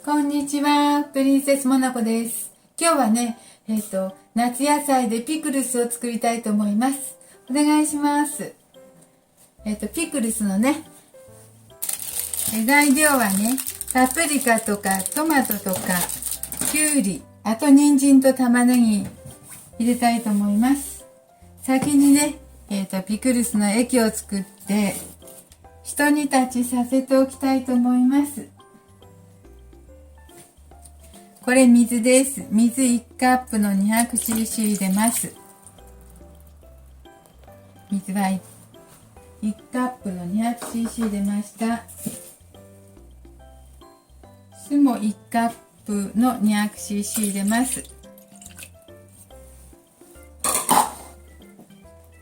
こんにちは、プリンセスモナコです。今日はね、夏野菜でピクルスを作りたいと思います。お願いします。ピクルスのね、材料はね、パプリカとかトマトとかきゅうり、あと人参と玉ねぎ入れたいと思います。先にね、ピクルスの液を作って一煮立ちさせておきたいと思います。これ水です。水1カップの 200cc 入れます。水は1カップの 200cc 入れました。酢も1カップの 200cc 入れます。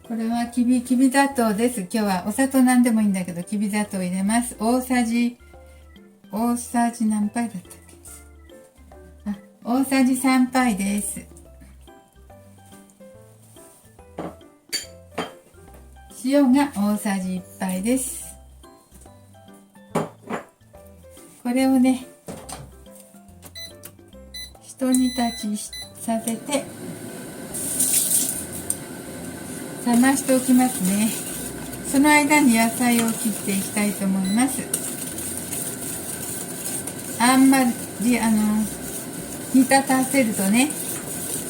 これはきび砂糖です。今日はお砂糖なんでもいいんだけど、きび砂糖入れます。大さじ何杯だったっけ？大さじ3杯です。塩が大さじ1杯です。これをね、一煮立ちさせて冷ましておきますね。その間に野菜を切っていきたいと思います。あんまり煮立たせるとね、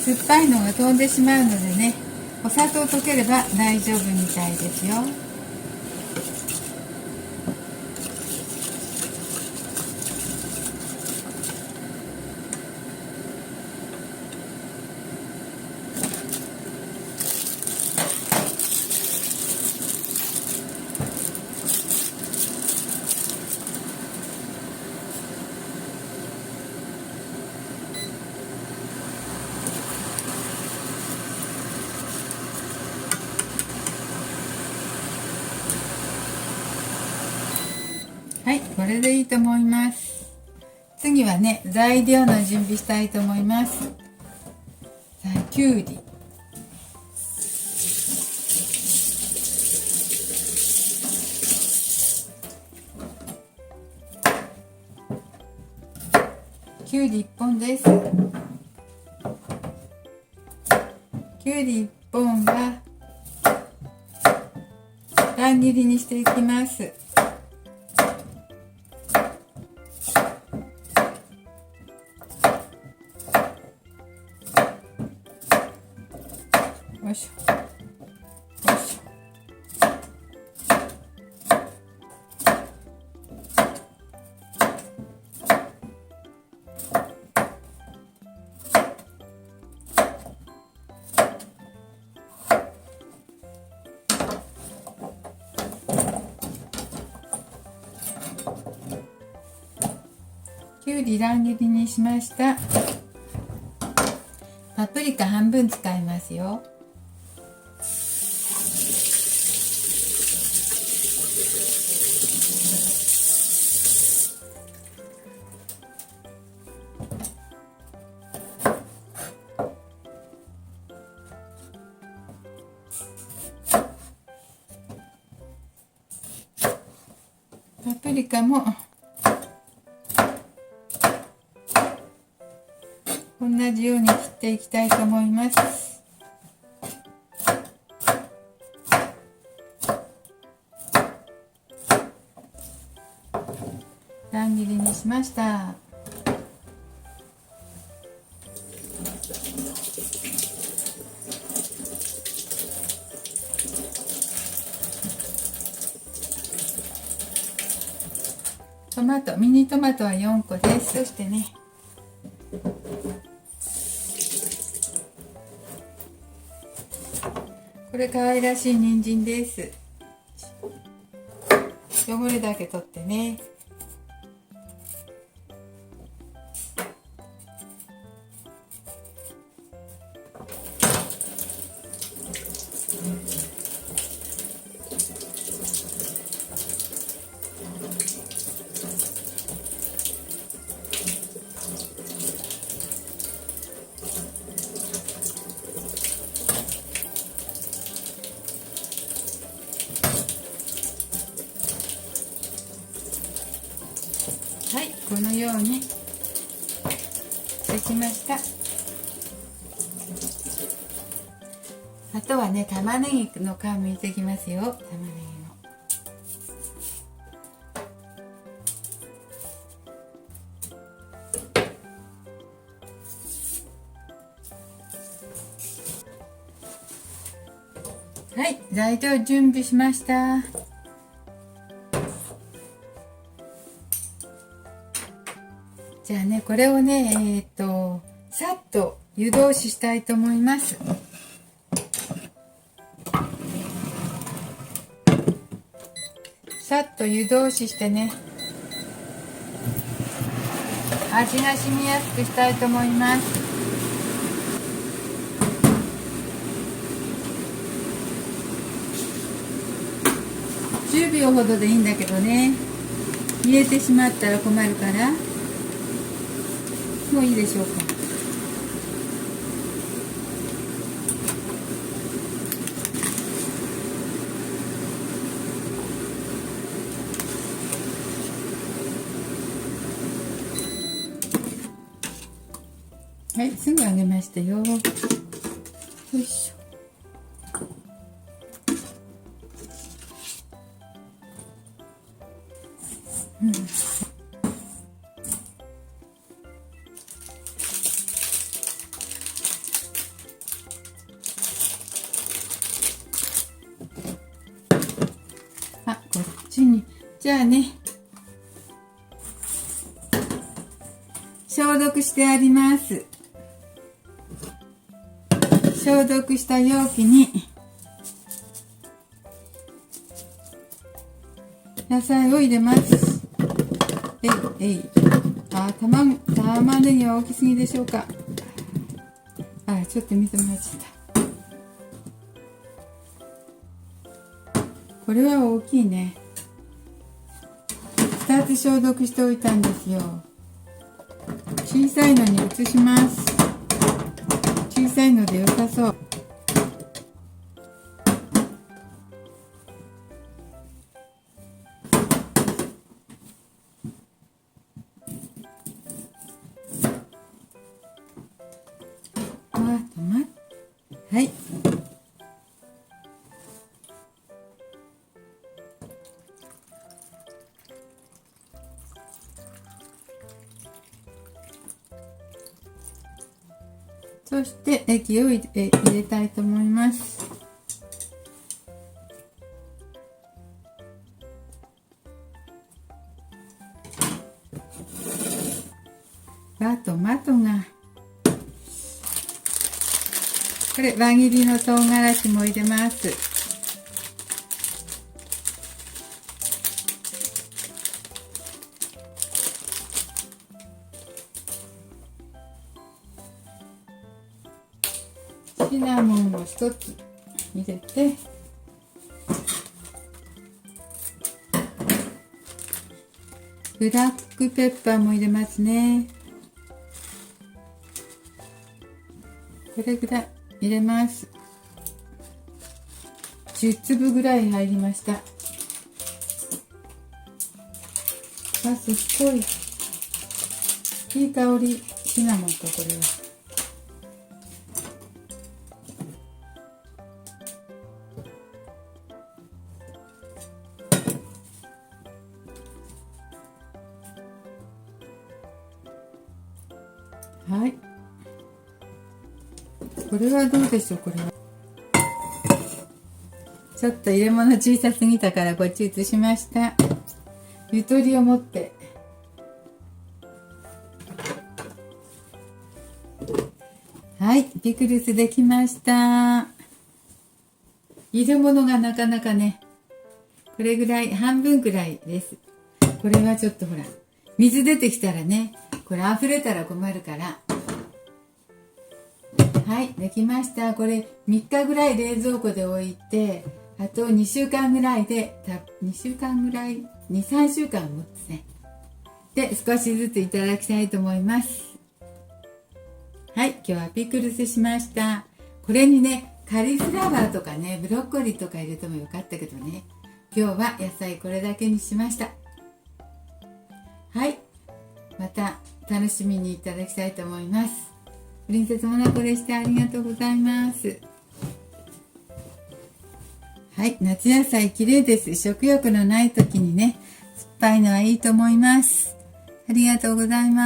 酸っぱいのが飛んでしまうのでね、お砂糖溶ければ大丈夫みたいですよ。はい、これでいいと思います。次はね、材料の準備したいと思います。さあ、きゅうり。きゅうり1本です。きゅうり1本は乱切りにしていきます。よいしょよいしょ。きゅうり乱切りにしました。パプリカ半分使いますよ。パプリカも同じように切っていきたいと思います。乱切りにしました。ミニトマトは4個です。そしてね、これ可愛らしい人参です。汚れだけ取ってね。はい、このようにしました。あとはね、玉ねぎの皮むいていきますよ。玉ねぎの。はい、材料準備しました。じゃあね、これをね、さっと湯通ししたいと思います。さっと湯通ししてね、味が染みやすくしたいと思います。10秒ほどでいいんだけどね、入れてしまったら困るから、もういいでしょうか。はい、すぐ揚げましたよ。よいしょ。あ、こっちに。じゃあね、消毒してあります。消毒した容器に野菜を入れます。玉ねぎは大きすぎでしょうか。ちょっと見てもらっちゃった。これは大きいね。2つ消毒しておいたんですよ。小さいのに移します。小さいので良さそう。はい。そして液を入れたいと思います。トマトがこれ輪切りの唐辛子も入れます。シナモンを一つ入れて、ブラックペッパーも入れますね。これぐらい入れます。10粒ぐらい入りました。すっごいいい香り。シナモンとこれは。はい。これはどうでしょう。これはちょっと入れ物小さすぎたからこっち移しました。ゆとりを持って。はい、ピクルスできました。入れ物がなかなかね、これぐらい、半分くらいです。これはちょっとほら、水出てきたらね、これ溢れたら困るから。はい、できました。これ3日ぐらい冷蔵庫で置いて、あと2週間ぐらいで、2週間ぐらい、2、3週間持つね。で、少しずついただきたいと思います。はい、今日はピクルスしました。これにね、カリフラワーとかね、ブロッコリーとか入れてもよかったけどね。今日は野菜これだけにしました。はい、また楽しみにいただきたいと思います。プリンセスモナコでした。ありがとうございます。はい、夏野菜綺麗です。食欲のない時にね、酸っぱいのはいいと思います。ありがとうございます。